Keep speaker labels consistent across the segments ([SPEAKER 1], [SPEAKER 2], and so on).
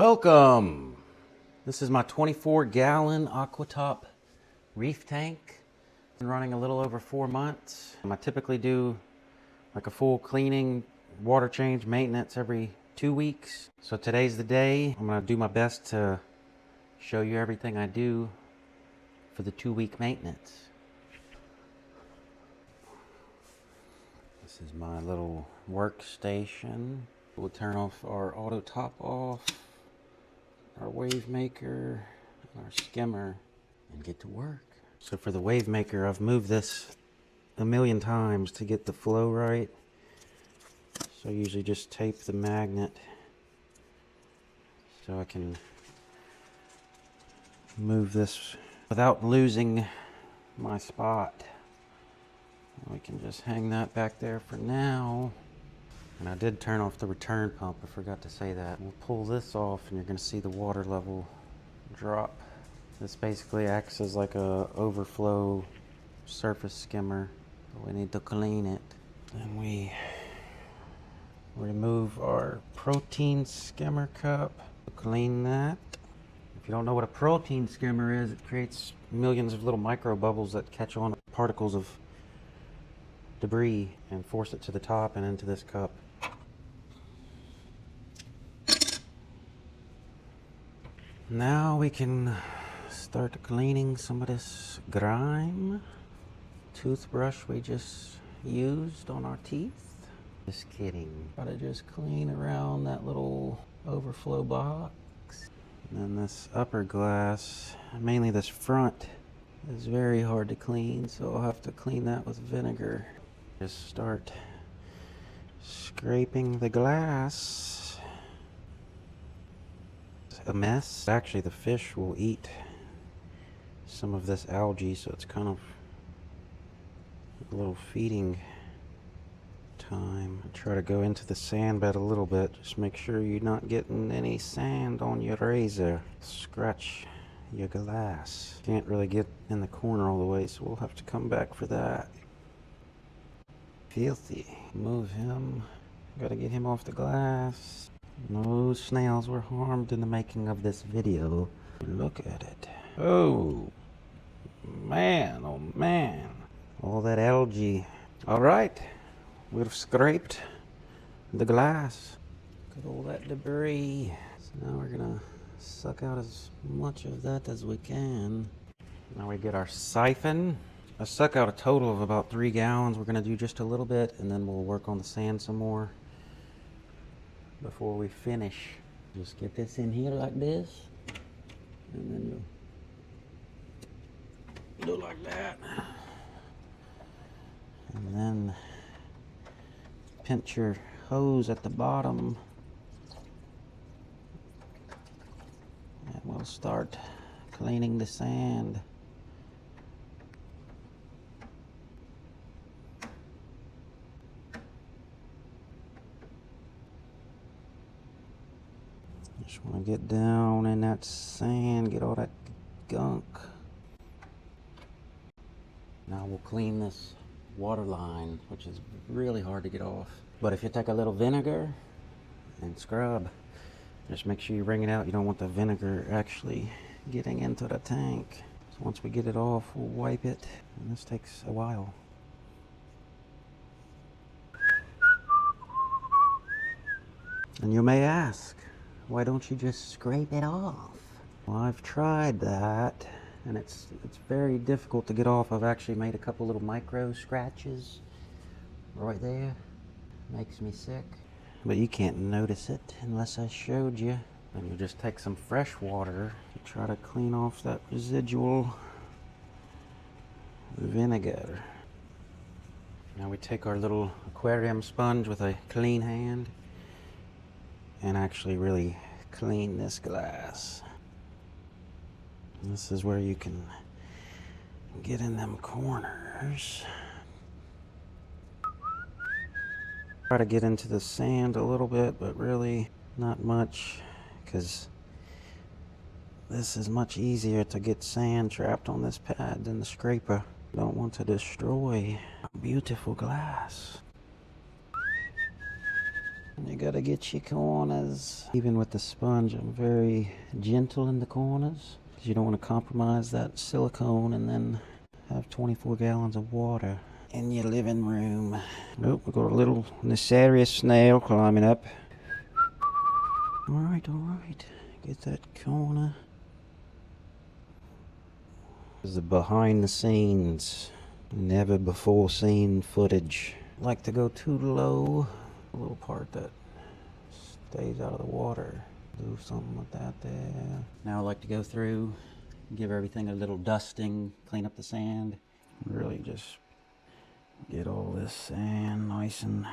[SPEAKER 1] Welcome! This is my 24-gallon Aqua top reef tank. Been running a little over 4 months. I typically do like a full cleaning, water change, maintenance every 2 weeks. So today's the day. I'm gonna do my best to show you everything I do for the 2-week maintenance. This is my little workstation. We'll turn off our auto top off, our wave maker, and our skimmer, and get to work. So for the wave maker, I've moved this a million times to get the flow right. So I usually just tape the magnet so I can move this without losing my spot. We can just hang that back there for now. And I did turn off the return pump, I forgot to say that. We'll pull this off and you're gonna see the water level drop. This basically acts as like a overflow surface skimmer. We need to clean it. Then we remove our protein skimmer cup. Clean that. If you don't know what a protein skimmer is, it creates millions of little micro bubbles that catch on particles of debris and force it to the top and into this cup. Now we can start cleaning some of this grime. Toothbrush we just used on our teeth. Just kidding. Gotta just clean around that little overflow box. And then this upper glass, mainly this front, is very hard to clean, so I'll have to clean that with vinegar. Just start scraping the glass. It's a mess. Actually, the fish will eat some of this algae, so it's kind of a little feeding time. Try to go into the sand bed a little bit. Just make sure you're not getting any sand on your razor. Scratch your glass. Can't really get in the corner all the way, so we'll have to come back for that. Filthy. Move him. Gotta get him off the glass. No snails were harmed in the making of this video. Look at it. Oh man, oh man. All that algae. Alright, we've scraped the glass. Look at all that debris. So now we're gonna suck out as much of that as we can. Now we get our siphon. I suck out a total of about 3 gallons. We're gonna do just a little bit and then we'll work on the sand some more before we finish. Just get this in here like this, and then you'll do like that. And then pinch your hose at the bottom. And we'll start cleaning the sand. Just want to get down in that sand, get all that gunk. Now we'll clean this water line, which is really hard to get off. But if you take a little vinegar and scrub, just make sure you wring it out. You don't want the vinegar actually getting into the tank. So once we get it off, we'll wipe it. And this takes a while. And you may ask, why don't you just scrape it off? Well, I've tried that, and it's very difficult to get off. I've actually made a couple little micro scratches right there. Makes me sick. But you can't notice it unless I showed you. And you just take some fresh water to try to clean off that residual vinegar. Now we take our little aquarium sponge with a clean hand and actually really clean this glass. And this is where you can get in them corners. Try to get into the sand a little bit, but really not much, because this is much easier to get sand trapped on this pad than the scraper. Don't want to destroy beautiful glass. You gotta get your corners. Even with the sponge, I'm very gentle in the corners, because you don't want to compromise that silicone and then have 24 gallons of water in your living room. Nope, we got a little nefarious snail climbing up. Alright, alright. Get that corner. This is the behind the scenes, never before seen footage. Like to go too low. A little part that stays out of the water. Do something with that there. Now I like to go through, give everything a little dusting, clean up the sand. Really just get all this sand nice and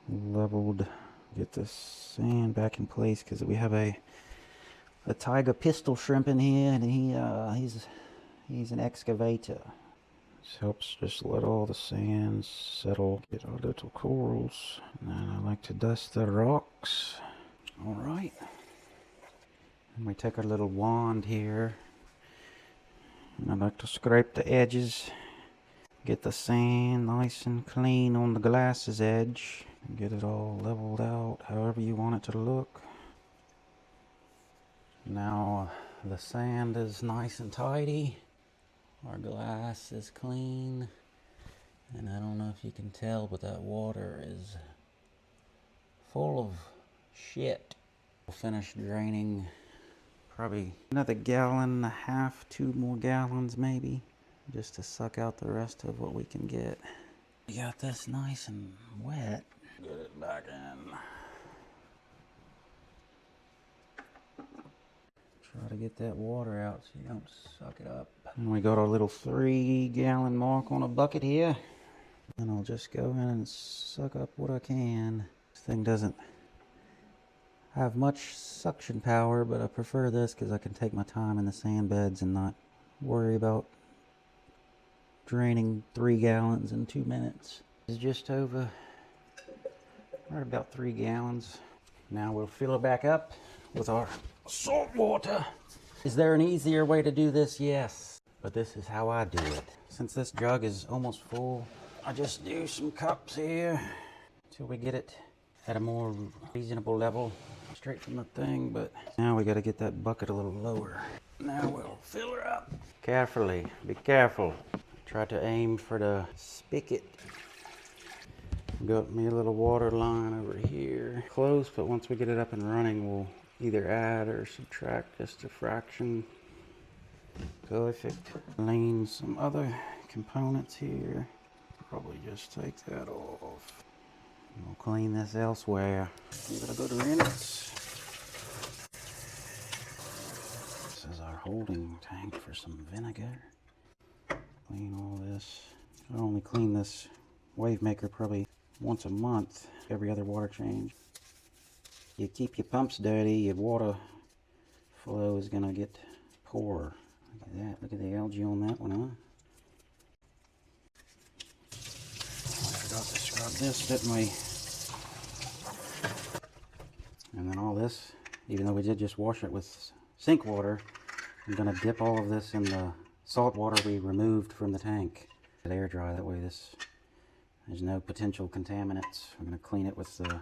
[SPEAKER 1] leveled. Get this sand back in place, because we have a tiger pistol shrimp in here, and he's an excavator. This helps just let all the sand settle. Get our little corals. And then I like to dust the rocks. Alright. And we take our little wand here. And I like to scrape the edges. Get the sand nice and clean on the glass's edge. And get it all leveled out however you want it to look. Now the sand is nice and tidy. Our glass is clean. And I don't know if you can tell, but that water is full of shit. We'll finish draining probably another gallon and a half, 2 more gallons maybe, just to suck out the rest of what we can get. We got this nice and wet. Get it back in. Try to get that water out so you don't suck it up. And we got our little 3-gallon mark on a bucket here. And I'll just go in and suck up what I can. This thing doesn't have much suction power, but I prefer this because I can take my time in the sand beds and not worry about draining 3 gallons in 2 minutes. It's just over, right about 3 gallons. Now we'll fill it back up with our salt water. Is there an easier way to do this? Yes, but this is how I do it. Since this jug is almost full, I just do some cups here until we get it at a more reasonable level, straight from the thing. But now we got to get that bucket a little lower. Now we'll fill her up carefully. Be careful. Try to aim for the spigot. Got me a little water line over here. Close, but once we get it up and running, we'll either add or subtract just a fraction. Perfect. Lean some other components here. Probably just take that off. We'll clean this elsewhere. Give it a good rinse. This is our holding tank for some vinegar. Clean all this. I only clean this wave maker probably once a month, every other water change. You keep your pumps dirty, your water flow is gonna get poor. Look at that, look at the algae on that one, huh? I forgot to scrub this, didn't we? And then all this, even though we did just wash it with sink water, I'm gonna dip all of this in the salt water we removed from the tank. Let it air dry, that way there's no potential contaminants. I'm gonna clean it with the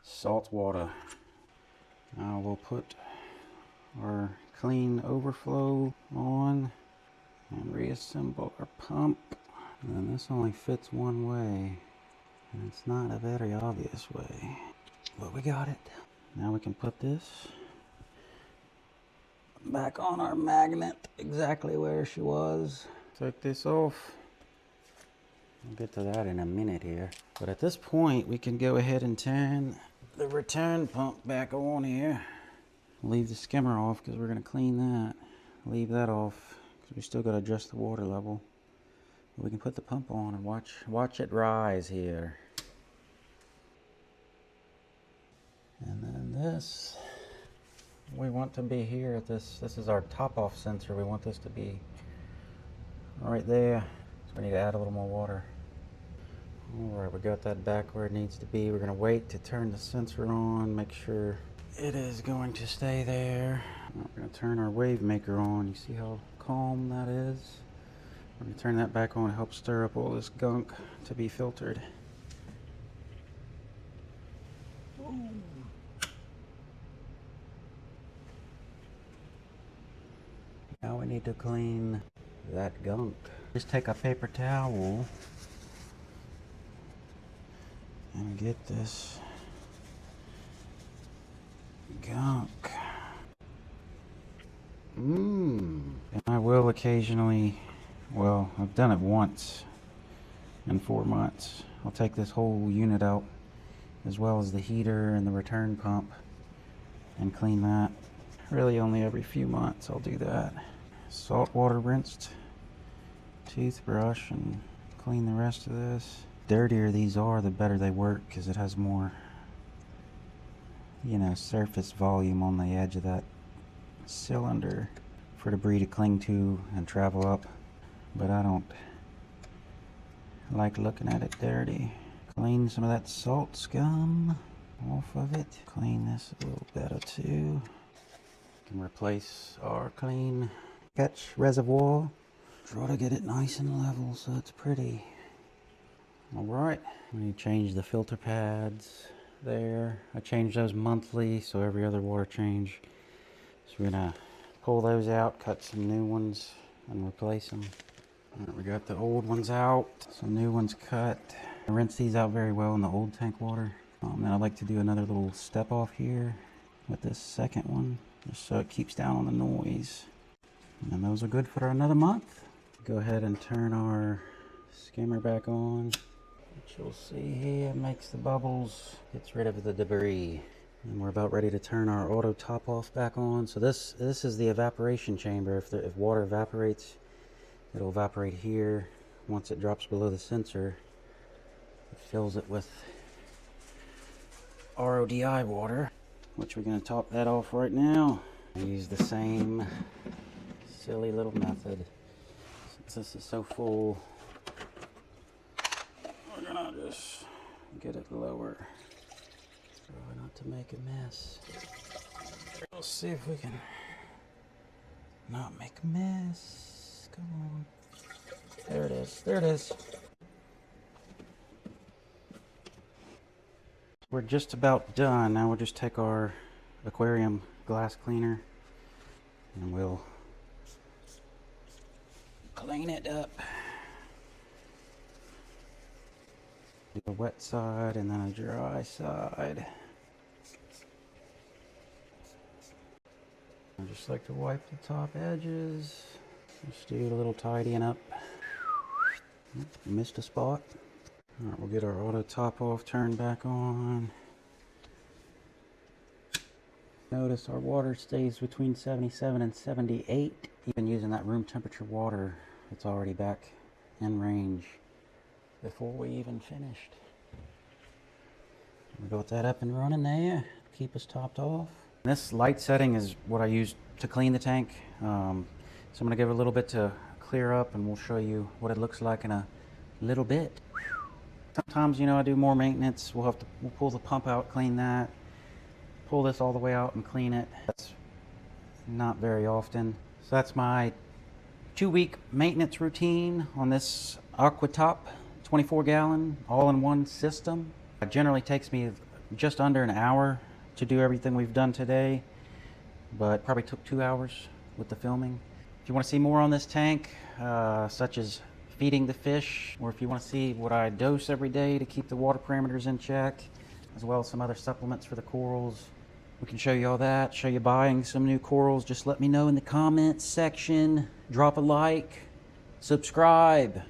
[SPEAKER 1] salt water. Now we'll put our clean overflow on and reassemble our pump. And this only fits one way, and it's not a very obvious way, but we got it. Now we can put this back on our magnet exactly where she was. Take this off. We'll get to that in a minute here. But at this point, we can go ahead and turn the return pump back on here. Leave the skimmer off because we're going to clean that. Leave that off because we still got to adjust the water level. We can put the pump on and watch it rise here. And then this, we want to be here at this is our top off sensor. We want this to be right there. So we need to add a little more water. Alright, we got that back where it needs to be. We're going to wait to turn the sensor on, make sure it is going to stay there. We're going to turn our wave maker on. You see how calm that is? We're going to turn that back on to help stir up all this gunk to be filtered. Now we need to clean that gunk. Just take a paper towel and get this gunk. And I will occasionally, well, I've done it once in 4 months. I'll take this whole unit out, as well as the heater and the return pump, and clean that. Really only every few months I'll do that. Saltwater rinsed toothbrush and clean the rest of this. Dirtier these are, the better they work, because it has more, you know, surface volume on the edge of that cylinder for debris to cling to and travel up. But I don't like looking at it dirty. Clean some of that salt scum off of it. Clean this a little better too. Can replace our clean catch reservoir. Try to get it nice and level so it's pretty. Alright, we need to change the filter pads there. I change those monthly, so every other water change. So we're gonna pull those out, cut some new ones, and replace them. Alright, we got the old ones out, some new ones cut. I rinse these out very well in the old tank water. Then I'd like to do another little step off here with this second one, just so it keeps down on the noise. And those are good for another month. Go ahead and turn our skimmer back on. What you'll see here makes the bubbles, gets rid of the debris. And we're about ready to turn our auto top off back on. So this is the evaporation chamber. If water evaporates, it'll evaporate here. Once it drops below the sensor, it fills it with RODI water, which we're going to top that off right now. I use the same silly little method. Since this is so full, we're going to just get it lower. Try not to make a mess. We'll see if we can not make a mess. Come on. There it is. There it is. We're just about done. Now we'll just take our aquarium glass cleaner and we'll clean it up. Do a wet side and then a dry side. I just like to wipe the top edges. Just do a little tidying up. Missed a spot. Alright, we'll get our auto top off turned back on. Notice our water stays between 77 and 78. Even using that room temperature water, it's already back in range before we even finished. We got that up and running there. Keep us topped off. This light setting is what I use to clean the tank. So I'm going to give it a little bit to clear up and we'll show you what it looks like in a little bit. Sometimes, you know, I do more maintenance. We'll pull the pump out, clean that, pull this all the way out and clean it. That's not very often. So that's my 2-week maintenance routine on this Aqua top 24-gallon all-in-one system. It generally takes me just under an hour to do everything we've done today, but probably took 2 hours with the filming. If you want to see more on this tank, such as feeding the fish, or if you want to see what I dose every day to keep the water parameters in check, as well as some other supplements for the corals, we can show you all that, show you buying some new corals. Just let me know in the comments section. Drop a like, subscribe.